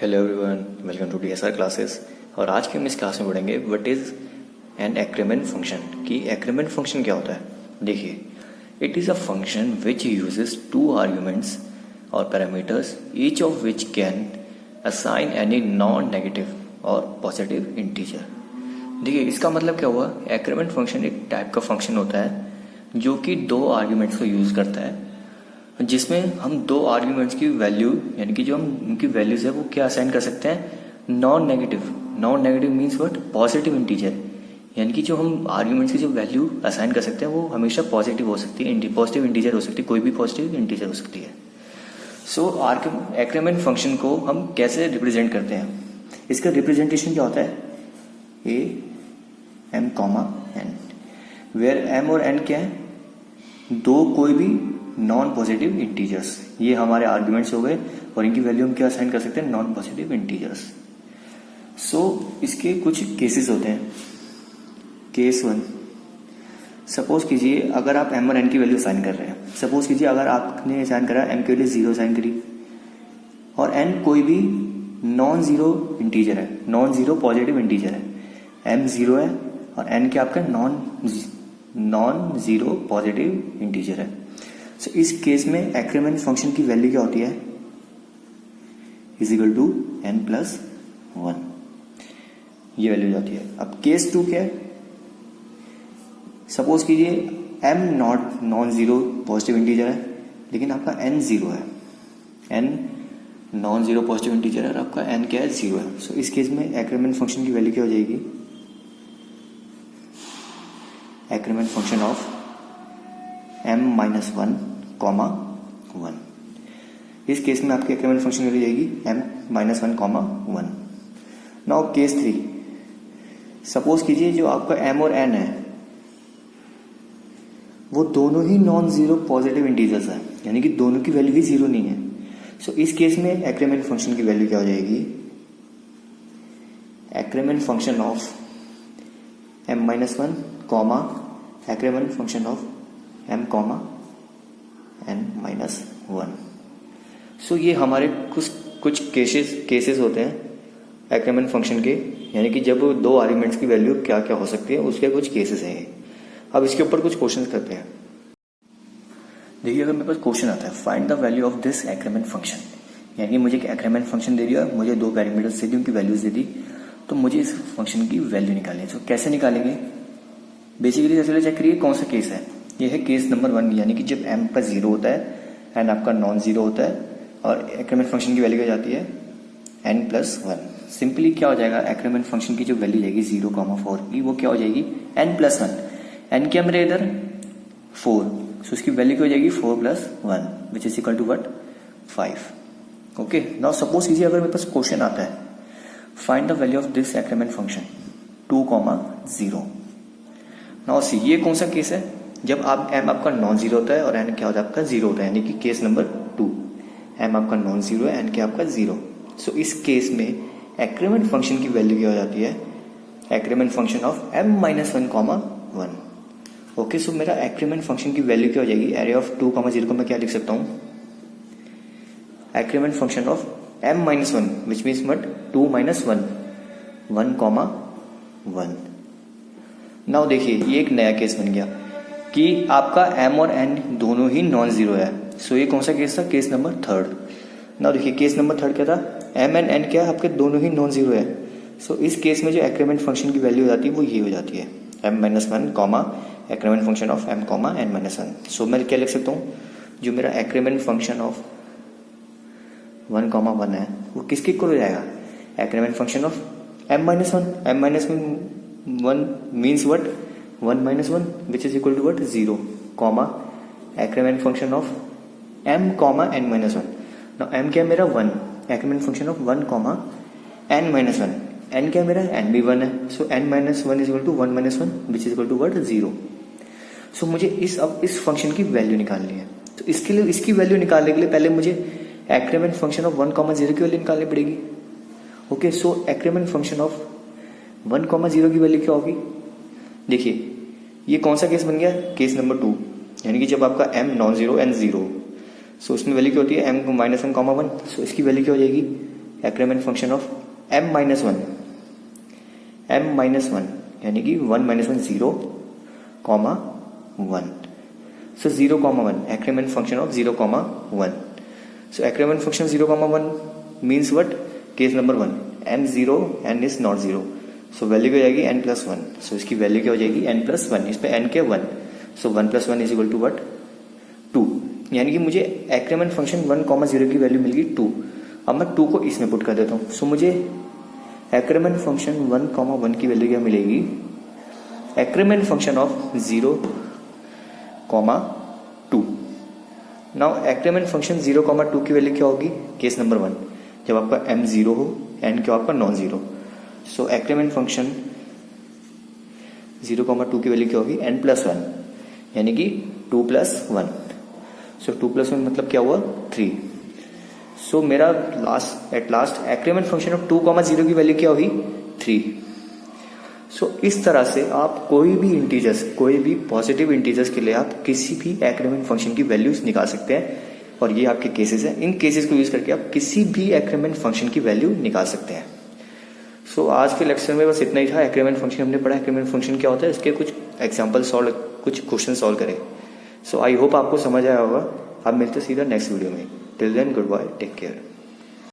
Hello everyone, welcome to DSR classes. और आज के हम इस क्लास में पढ़ेंगे what is an Ackermann function. कि एक्रीमेंट फंक्शन क्या होता है। देखिए, it is a function which uses two arguments और parameters each of which can assign any non negative और पॉजिटिव इंटीजर। देखिए, इसका मतलब क्या हुआ। एक्रीमेंट फंक्शन एक टाइप का फंक्शन होता है जो कि दो आर्ग्यूमेंट्स को यूज़ करता है, जिसमें हम दो आर्ग्यूमेंट्स की वैल्यू यानी कि जो हम उनकी वैल्यूज है वो क्या असाइन कर सकते हैं, non negative. Non negative means what, positive integer. यानी कि जो हम आर्ग्यूमेंट्स की जो वैल्यू असाइन कर सकते हैं वो हमेशा पॉजिटिव हो सकती है, पॉजिटिव इंटीजर हो सकती है, कोई भी पॉजिटिव इंटीजर हो सकती है। सो एक्रीमेंट फंक्शन को हम कैसे रिप्रेजेंट करते हैं, इसका रिप्रेजेंटेशन क्या होता है, a m comma n, where m और एन क्या है, दो कोई भी नॉन पॉजिटिव इंटीजर्स। ये हमारे आर्ग्यूमेंट्स हो गए और इनकी वैल्यू हम क्या असाइन कर सकते हैं, नॉन पॉजिटिव इंटीजर्स। सो इसके कुछ केसेस होते हैं। केस वन, सपोज कीजिए अगर आप एम और एन की वैल्यू असाइन कर रहे हैं, सपोज कीजिए अगर आपने असाइन करा एम के लिए 0 असाइन करी और एन कोई भी नॉन जीरो इंटीजर है, नॉन जीरो पॉजिटिव इंटीजर है। एम 0 है और एन क्या आपका नॉन जीरो पॉजिटिव इंटीजर है। सो इस केस में एक्रीमेंट फंक्शन की वैल्यू क्या होती है, is equal to n plus 1, ये वैल्यू जाती है। अब केस 2 क्या है, सपोज कीजिए m non zero positive integer है लेकिन आपका एन 0 है, n non zero positive integer है और आपका एन क्या है, 0 है। सो इस केस में एक्रीमेंट फंक्शन की वैल्यू क्या हो जाएगी, Ackermann function of m minus 1 comma 1। इस केस में आपकी एक्रीमेंट फंक्शन वैल्यू जाएगी m minus 1 comma 1। Now case 3, suppose कीजिए जो आपका m और n है वो दोनों ही नॉन जीरो पॉजिटिव इंटीजर्स है, यानी कि दोनों की वैल्यू भी 0 नहीं है। सो इस केस में एक्रीमेंट फंक्शन की वैल्यू क्या हो जाएगी, Ackermann function of m minus 1 comma Ackermann function of m comma n minus 1। So ये हमारे कुछ केसेस होते हैं एक्रीमेंट फंक्शन के, यानी कि जब दो आर्ग्यूमेंट्स की वैल्यू क्या क्या हो सकती है उसके कुछ केसेस हैं। अब इसके ऊपर कुछ क्वेश्चंस करते हैं। देखिए, अगर मेरे पास क्वेश्चन आता है find the value of this Ackermann function, यानी कि मुझे एक एक्रीमेंट फंक्शन दे दिया, मुझे दो पैरामीटर्स दे दी, उनकी वैल्यूज दे दी, तो मुझे इस फंक्शन की वैल्यू निकालनी है। तो कैसे निकालेंगे, बेसिकली चलिए चेक करिए कौन सा केस है। ये है केस नंबर 1, यानी कि जब m का 0 होता है एंड आपका नॉन जीरो होता है और एक्रीमेंट फंक्शन की वैल्यू क्या जाती है, n प्लस 1। सिंपली क्या हो जाएगा, एक्रीमेंट फंक्शन की जो वैल्यू जाएगी 0,4 की, वो क्या हो जाएगी, n प्लस 1। n क्या मेरे इधर 4, सो उसकी वैल्यू क्या हो जाएगी 4 plus 1 which is equal to what 5। Okay, now suppose कीजिए अगर मेरे पास क्वेश्चन आता है find the value of this Ackermann function 2,0। Now see, ये कौन सा केस है, जब आप m आपका नॉन जीरो होता है और n क्या होता है आपका 0 होता है, यानी कि केस नंबर 2, m आपका नॉन जीरो है, n क्या आपका 0। सो इस केस में एक्रीमेंट फंक्शन की वैल्यू क्या हो जाती है, Ackermann function of m minus 1 comma 1। Okay, so मेरा एक्रीमेंट फंक्शन की वैल्यू क्या हो जाएगी, एरिया ऑफ 2,0 को मैं क्या लिख सकता हूँ, Ackermann function of m minus 1 which means what 2 minus 1 comma 1। Now देखिए, ये एक नया केस बन गया कि आपका m और n दोनों ही नॉन जीरो है। सो ये कौन सा केस था, केस नंबर 3। नाउ देखिए, केस नंबर 3 क्या था, m एंड n क्या है आपके दोनों ही नॉन जीरो है। सो इस केस में जो एक्रीमेंट फंक्शन की वैल्यू हो जाती है वो ये हो जाती है m minus 1 comma Ackermann function of m comma n minus 1। So मैं क्या लिख सकता हूँ, जो मेरा एक्रीमेंट फंक्शन ऑफ 1,1 है वो किसके इक्वल हो जाएगा, Ackermann function of m minus 1। m minus 1 means what 1 minus 1 which is equal to what 0 comma Ackermann function of m comma n minus 1। Now m क्या है मेरा 1, Ackermann function of 1 comma n minus 1, n क्या है मेरा n भी 1 है। So n minus 1 is equal to 1 minus 1 which is equal to what 0। सो मुझे अब इस फंक्शन की वैल्यू निकालनी है। तो इसके लिए इसकी वैल्यू निकालने के लिए पहले मुझे एक्रीमेंट फंक्शन ऑफ 1,0 की वैल्यू निकालनी पड़ेगी। ओके, सो एक्रीमेंट फंक्शन ऑफ 1,0 की वैल्यू क्या होगी, देखिए ये कौन सा केस बन गया, केस नंबर 2, यानी कि जब आपका m नॉन जीरो n 0, सो उसमें वैल्यू क्या होती है m माइनस 1 कॉमा 1। सो इसकी वैल्यू क्या हो जाएगी, Ackermann function of m minus one यानी कि 1 minus 1 0 comma 1. So 0 comma 1 increment function of 0 comma 1. So increment function 0 comma 1 means what? Case number 1 n 0 n is not 0. So value क्या हो जाएगी n plus 1. So इसकी value क्या हो जाएगी n plus 1. इस पे n क्या 1. So 1 plus 1 is equal to what? 2. यानी कि मुझे increment function 1 comma 0 की वैल्यू मिल गई 2. अब मैं 2 को इसमें पुट कर देता हूँ. So मुझे increment function 1 comma 1 की वैल्यू क्या मिलेगी? Increment function of 0 comma 2. Now Ackermann function 0 comma 2 की वैल्यू क्या होगी? केस नंबर 1 जब आपका m 0 हो n क्या आपका नॉन जीरो. सो एक्रीमेंट फंक्शन 0 कॉमा 2 की वैल्यू क्या होगी? n प्लस 1 यानी कि 2 प्लस 1. सो 2 प्लस 1 मतलब क्या हुआ? 3. सो मेरा at last Ackermann function of 2 comma 0 की वैल्यू क्या होगी? 3. सो इस तरह से आप कोई भी इंटीजर्स, कोई भी पॉजिटिव इंटीजर्स के लिए आप किसी भी एक्रीमेंट फंक्शन की वैल्यूज निकाल सकते हैं. और ये आपके केसेस हैं. इन केसेस को यूज करके आप किसी भी एक्रीमेंट फंक्शन की वैल्यू निकाल सकते हैं. सो आज के लेक्चर में बस इतना ही था. एक्रीमेंट फंक्शन हमने पढ़ा. एक्रीमेंट फंक्शन क्या होता है, इसके कुछ एग्जाम्पल सॉल्व, कुछ क्वेश्चन सॉल्व करें. सो आई होप आपको समझ आया होगा. आप मिलते सीधा नेक्स्ट वीडियो में. Till then good bye, take care.